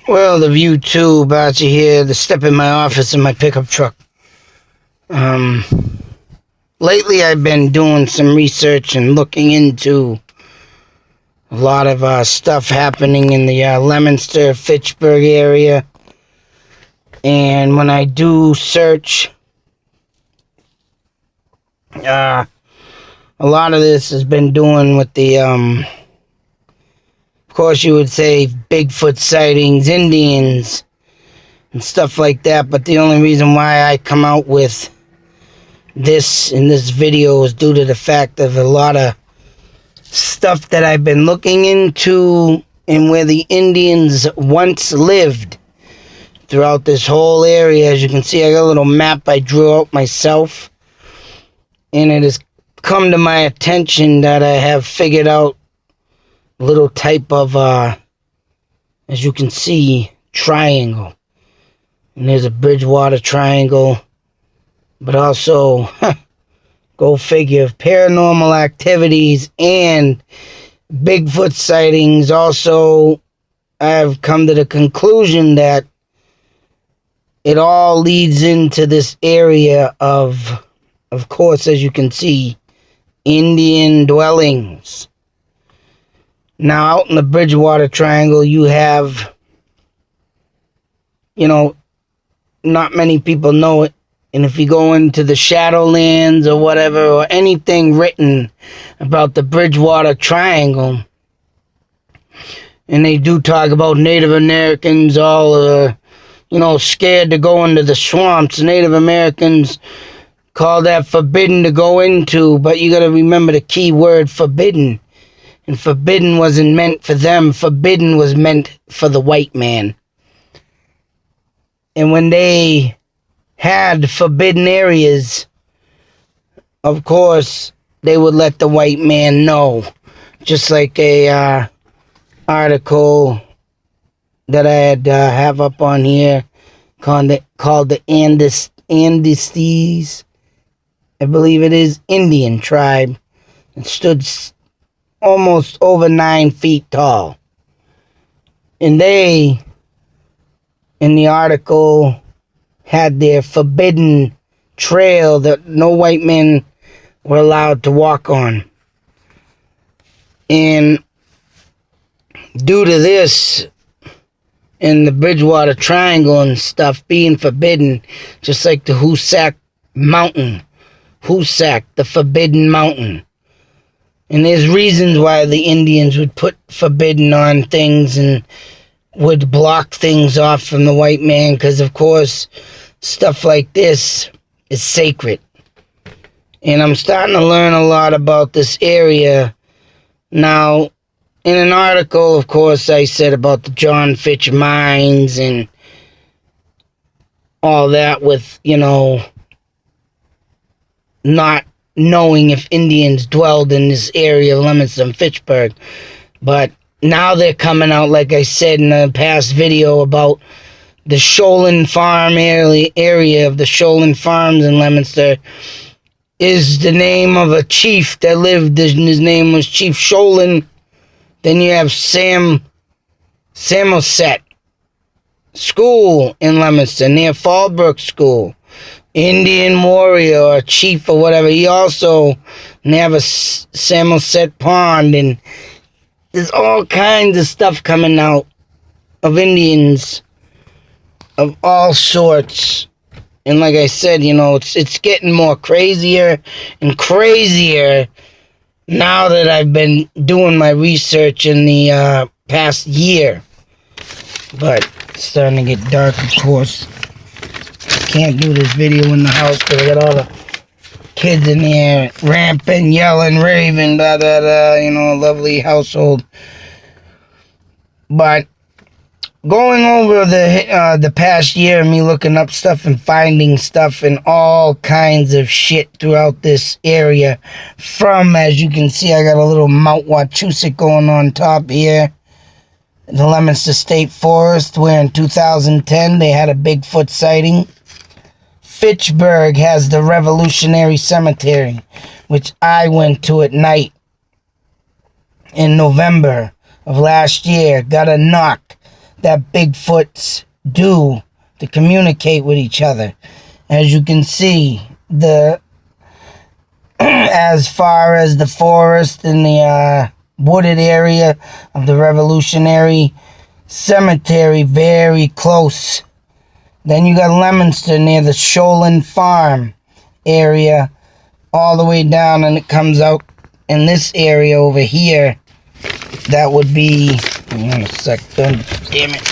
Well, the view too about you here, the step in my office in my pickup truck. Lately I've been doing some research and looking into a lot of stuff happening in the Leominster, Fitchburg area. And when I do search, a lot of this has been doing with the, of course you would say Bigfoot sightings, Indians, and stuff like that. But the only reason why I come out with this in this video is due to the fact of a lot of stuff that I've been looking into and where the Indians once lived throughout this whole area. As you can see, I got a little map I drew out myself, and it has come to my attention that I have figured out a little type of as you can see, triangle. And there's a Bridgewater triangle, but also go figure, paranormal activities and Bigfoot sightings. Also, I've come to the conclusion that it all leads into this area of course, as you can see, Indian dwellings. Now, out in the Bridgewater Triangle, you have, not many people know it. And if you go into the Shadowlands or whatever, or anything written about the Bridgewater Triangle, and they do talk about Native Americans all, scared to go into the swamps. Native Americans call that forbidden to go into, but you got to remember the key word, forbidden. And forbidden wasn't meant for them. Forbidden was meant for the white man. And when they had forbidden areas, of course, they would let the white man know. Just like a article that I had have up on here called the Andes, I believe it is, Indian tribe. It stood almost over 9 feet tall. And they, in the article, had their forbidden trail that no white men were allowed to walk on. And due to this, and the Bridgewater Triangle and stuff being forbidden, just like the Wachussett Mountain, Wachussett, the Forbidden Mountain. And there's reasons why the Indians would put forbidden on things and would block things off from the white man, because of course stuff like this is sacred. And I'm starting to learn a lot about this area. Now, in an article, of course, I said about the John Fitch mines and all that with, not knowing if Indians dwelled in this area of Leominster and Fitchburg. But now they're coming out, like I said in the past video, about the Sholin Farm area of the Sholin Farms in Leominster is the name of a chief that lived, and his name was Chief Sholin. Then you have Wachussett School in Leominster, near Fallbrook School. Indian warrior or chief or whatever. He also near a Wachussett Pond, and there's all kinds of stuff coming out of Indians of all sorts. And like I said, it's getting more crazier and crazier now that I've been doing my research in the past year. But it's starting to get dark, of course. Can't do this video in the house because I got all the kids in there ramping, yelling, raving, blah, blah, blah, a lovely household. But going over the past year, me looking up stuff and finding stuff and all kinds of shit throughout this area. From, as you can see, I got a little Mount Wachussett going on top here. The Leominster State Forest, where in 2010 they had a Bigfoot sighting. Fitchburg has the Revolutionary Cemetery, which I went to at night in November of last year. Got a knock that Bigfoots do to communicate with each other. As you can see, the as far as the forest and the wooded area of the Revolutionary Cemetery, very close. Then you got Leominster near the Sholin Farm area, all the way down, and it comes out in this area over here. That would be, hang on a second, damn it.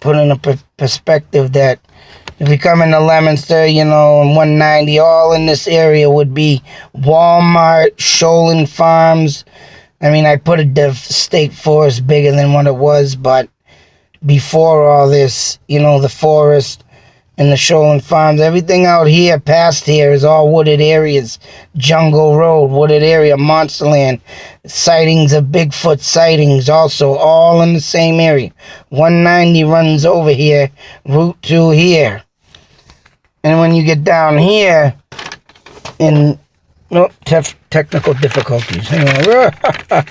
Put in a perspective that if you come into Leominster, you know, and 190, all in this area would be Walmart, Sholin Farms. I mean, I put a state forest bigger than what it was, but before all this, you know, the forest and the Sholin Farms, everything out here, past here, is all wooded areas. Jungle Road, wooded area, Monsterland, sightings of Bigfoot sightings also, all in the same area. 190 runs over here, Route 2 here. And when you get down here, in technical difficulties. Hang on.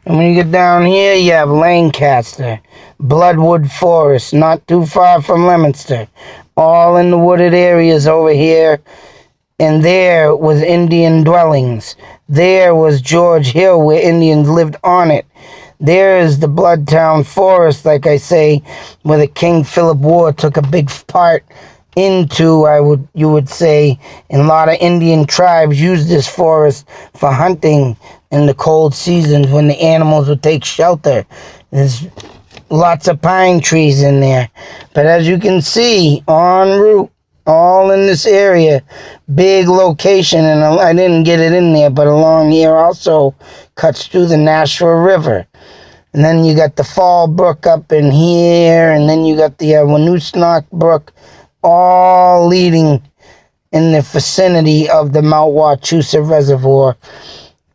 And when you get down here, you have Lancaster, Bloodwood Forest, not too far from Leominster. All in the wooded areas over here. And there was Indian dwellings. There was George Hill, where Indians lived on it. There is the Bloodtown Forest, like I say, where the King Philip War took a big part into, you would say, and a lot of Indian tribes used this forest for hunting in the cold seasons when the animals would take shelter. There's lots of pine trees in there. But as you can see, en route, all in this area, big location, and I didn't get it in there, but along here also cuts through the Nashua River. And then you got the Fall Brook up in here, and then you got the Wachussett Brook, all leading in the vicinity of the Mount Wachussett Reservoir.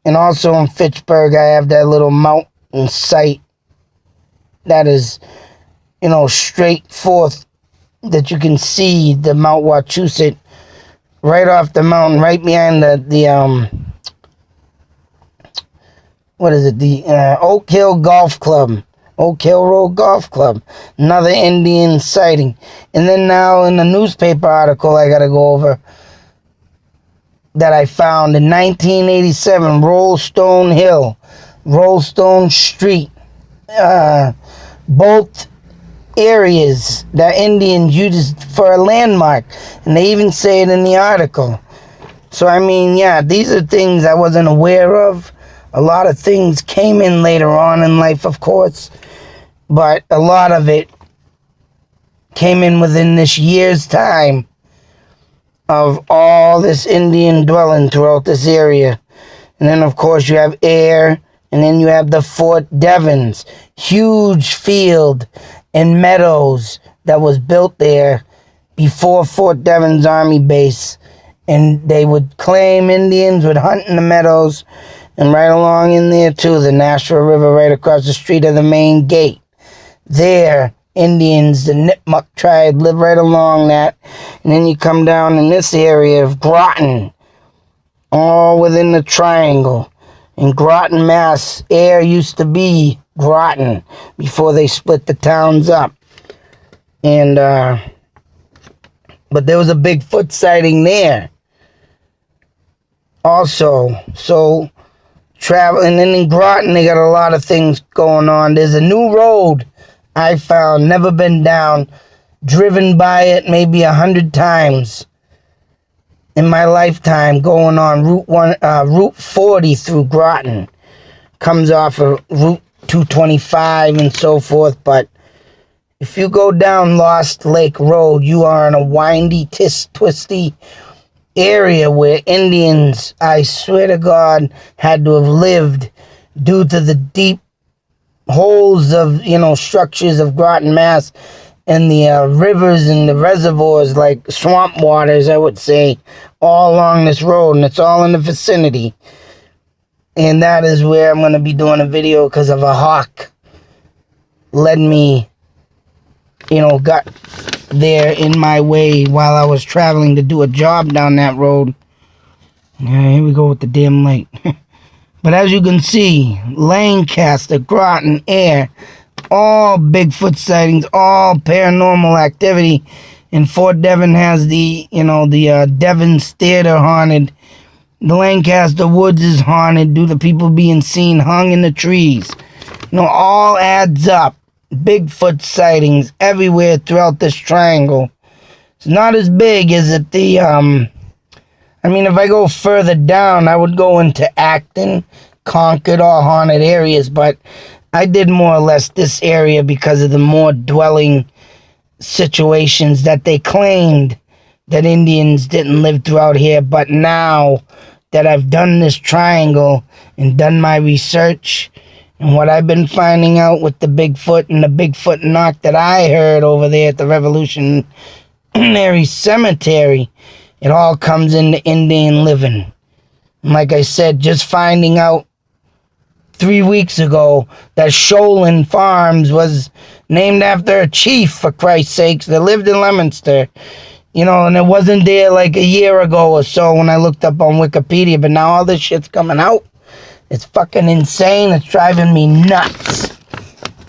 And also in Fitchburg, I have that little mountain site that is, you know, straight forth, that you can see the Mount Wachussett right off the mountain, right behind the Oak Hill Golf Club, Oak Hill Road Golf Club, another Indian sighting. And then now in the newspaper article I gotta go over that I found in 1987, Rollstone Hill, Rollstone Street, both areas that Indians used for a landmark, and they even say it in the article. So I mean, yeah, these are things I wasn't aware of. A lot of things came in later on in life, of course, but a lot of it came in within this year's time of all this Indian dwelling throughout this area. And then of course you have Ayr, and then you have the Fort Devens, huge field and meadows that was built there before Fort Devens Army Base. And they would claim Indians would hunt in the meadows, and right along in there too, the Nashua River right across the street of the main gate. There, Indians, the Nipmuc tribe, live right along that. And then you come down in this area of Groton, all within the triangle. In Groton, Mass, Ayr used to be Groton before they split the towns up. And, but there was a Bigfoot sighting there also. So, traveling, and in Groton, they got a lot of things going on. There's a new road I found, never been down, driven by it maybe 100 times in my lifetime, going on Route 40 through Groton. Comes off of Route 225 and so forth, but if you go down Lost Lake Road, you are in a windy, twisty area where Indians, I swear to God, had to have lived due to the deep holes of, you know, structures of Groton, Mass, and the rivers and the reservoirs, like swamp waters, I would say, all along this road, and it's all in the vicinity. And that is where I'm going to be doing a video, because of a hawk led me, you know, got there in my way while I was traveling to do a job down that road. Here we go with the damn light. But as you can see, Lancaster, Groton, Ayr, all Bigfoot sightings, all paranormal activity. And Fort Devon has the Devon's Theater haunted. The Lancaster Woods is haunted due to people being seen hung in the trees. All adds up. Bigfoot sightings everywhere throughout this triangle. It's not as big as if I go further down, I would go into Acton, Concord, all haunted areas, but I did more or less this area because of the more dwelling situations that they claimed that Indians didn't live throughout here. But now that I've done this triangle and done my research and what I've been finding out with the Bigfoot and the Bigfoot knock that I heard over there at the Revolutionary Cemetery, it all comes into Indian living. And like I said, just finding out 3 weeks ago that Sholin Farms was named after a chief, for Christ's sakes, that lived in Leominster. And it wasn't there like a year ago or so when I looked up on Wikipedia, but now all this shit's coming out. It's fucking insane. It's driving me nuts.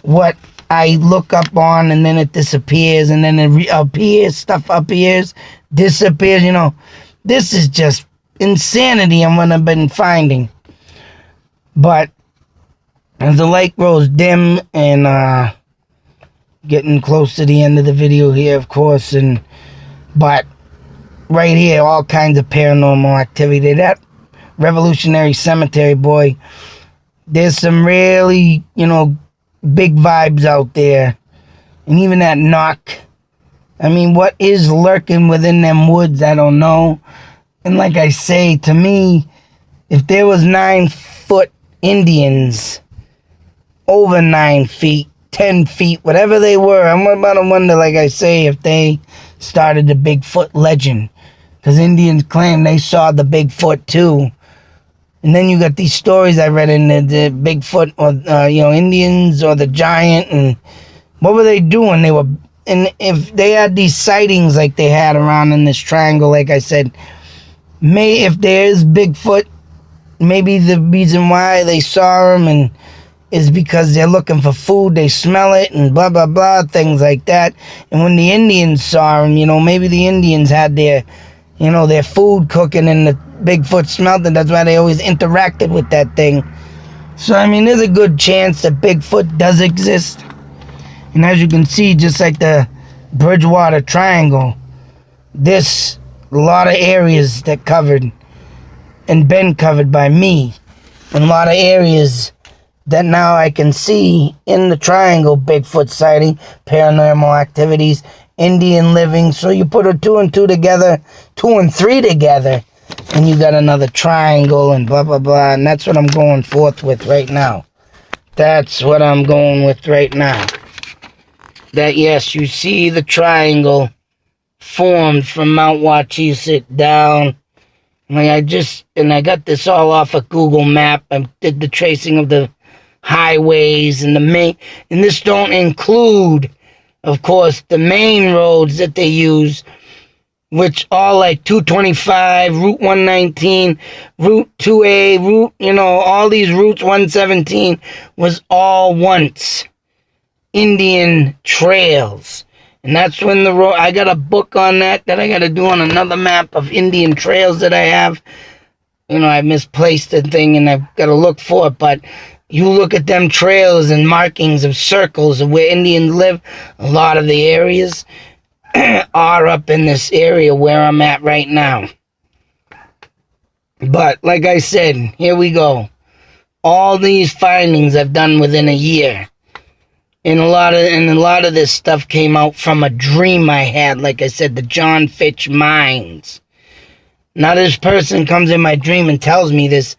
What I look up on and then it disappears and then it reappears, stuff appears, disappears, This is just insanity on what I've been finding. But as the light grows dim and getting close to the end of the video here, of course, but right here, all kinds of paranormal activity. That Revolutionary Cemetery, boy, there's some really, big vibes out there. And even that knock. What is lurking within them woods, I don't know. And like I say, to me, if there was 9-foot Indians, over 9 feet, 10 feet, whatever they were, I'm about to wonder, like I say, if they started the Bigfoot legend. Because Indians claim they saw the Bigfoot too. And then you got these stories I read in the Bigfoot or, Indians or the giant. And what were they doing? And if they had these sightings like they had around in this triangle, like I said, if there is Bigfoot, maybe the reason why they saw him and is because they're looking for food, they smell it and blah, blah, blah, things like that. And when the Indians saw him, maybe the Indians had their food cooking and the Bigfoot smelled it. That's why they always interacted with that thing. So, there's a good chance that Bigfoot does exist. And as you can see, just like the Bridgewater Triangle, there's a lot of areas that covered and been covered by me. And a lot of areas that now I can see in the triangle: Bigfoot sighting, paranormal activities, Indian living. So you put a 2 and 2 together, 2 and 3 together, and you got another triangle and blah, blah, blah. And that's what I'm going forth with right now. That's what I'm going with right now. That, yes, you see the triangle formed from Mount Wachussett down. I got this all off a Google map. I did the tracing of the highways and and this don't include, of course, the main roads that they use, which are like 225, Route 119, Route 2A, all these routes, 117, was all once Indian trails. And that's when I got a book on that I got to do on another map of Indian trails that I have. I misplaced the thing and I've got to look for it, but you look at them trails and markings of circles of where Indians live, a lot of the areas are up in this area where I'm at right now. But like I said, here we go. All these findings I've done within a year. And a lot of this stuff came out from a dream I had, like I said, the John Fitch Mines. Now this person comes in my dream and tells me this,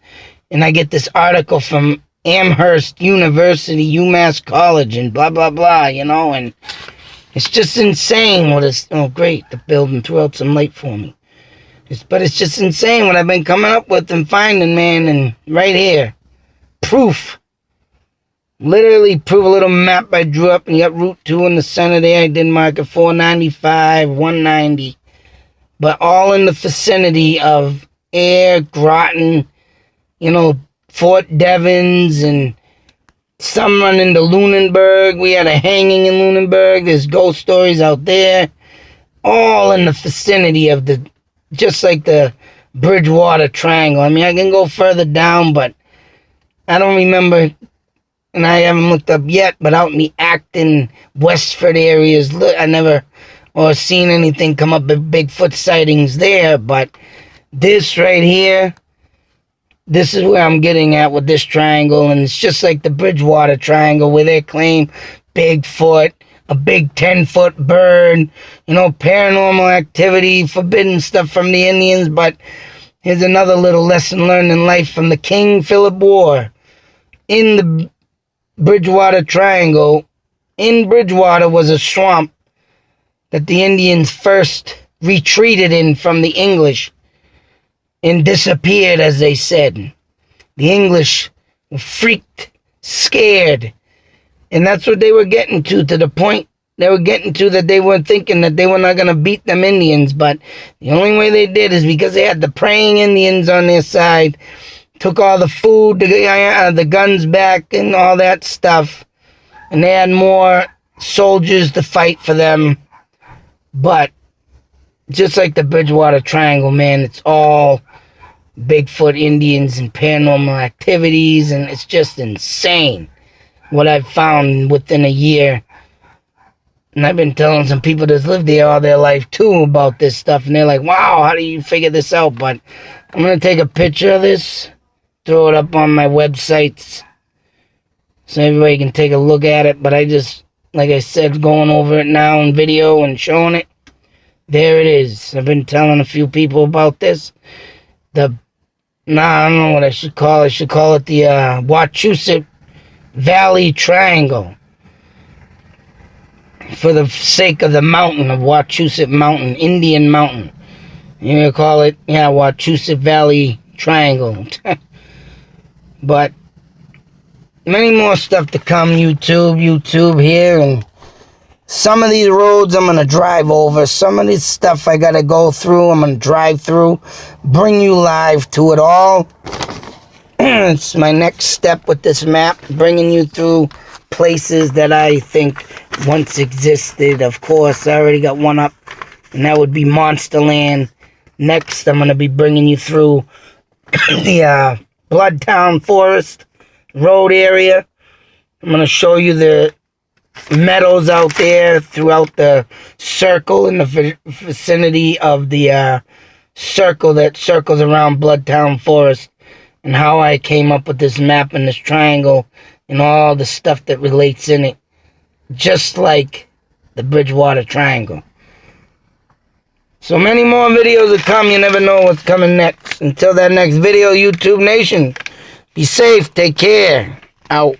and I get this article from Amherst University, UMass College, and blah, blah, blah, and it's just insane what is, oh great, the building threw out some light for me. But it's just insane what I've been coming up with and finding, man, and right here, proof. Literally proof, a little map I drew up, and you got Route 2 in the center there. I did mark it 495, 190. But all in the vicinity of Ayr, Groton, Fort Devens, and Some run into Lunenburg. We had a hanging in Lunenburg. There's ghost stories out there. All in the vicinity of just like the Bridgewater Triangle. I mean, I can go further down, but I don't remember, and I haven't looked up yet, but out in the Acton, Westford areas, I never or seen anything come up with Bigfoot sightings there, but this right here, this is where I'm getting at with this triangle, and it's just like the Bridgewater Triangle where they claim Bigfoot, a big 10-foot bird, paranormal activity, forbidden stuff from the Indians, but here's another little lesson learned in life from the King Philip War. In the Bridgewater Triangle, in Bridgewater was a swamp that the Indians first retreated in from the English and disappeared, as they said. The English were freaked, scared, and that's what they were getting to the point they were getting to, that they weren't thinking that they were not going to beat them Indians, but the only way they did is because they had the praying Indians on their side, took all the food, the guns back, and all that stuff, and they had more soldiers to fight for them. But just like the Bridgewater Triangle, man, it's all Bigfoot, Indians, and paranormal activities, and it's just insane what I've found within a year. And I've been telling some people that's lived there all their life too about this stuff, and they're like, wow, how do you figure this out? But I'm going to take a picture of this, throw it up on my websites so everybody can take a look at it. But I just, like I said, going over it now in video and showing it. There it is. I've been telling a few people about this. I don't know what I should call it. I should call it the Wachussett Valley Triangle, for the sake of the mountain of Wachussett Mountain, Indian Mountain. You know, call it, Wachussett Valley Triangle. But many more stuff to come. YouTube here, and some of these roads I'm going to drive over. Some of this stuff I got to go through, I'm going to drive through, bring you live to it all. It's my next step with this map, bringing you through places that I think once existed. Of course, I already got one up, and that would be Monsterland. Next, I'm going to be bringing you through the Bloodtown Forest Road area. I'm going to show you the meadows out there throughout the circle, in the vicinity of the circle that circles around Bloodtown Forest, and how I came up with this map and this triangle and all the stuff that relates in it, just like the Bridgewater Triangle. So many more videos will come. You never know what's coming next. Until that next video, YouTube Nation, be safe, take care, out.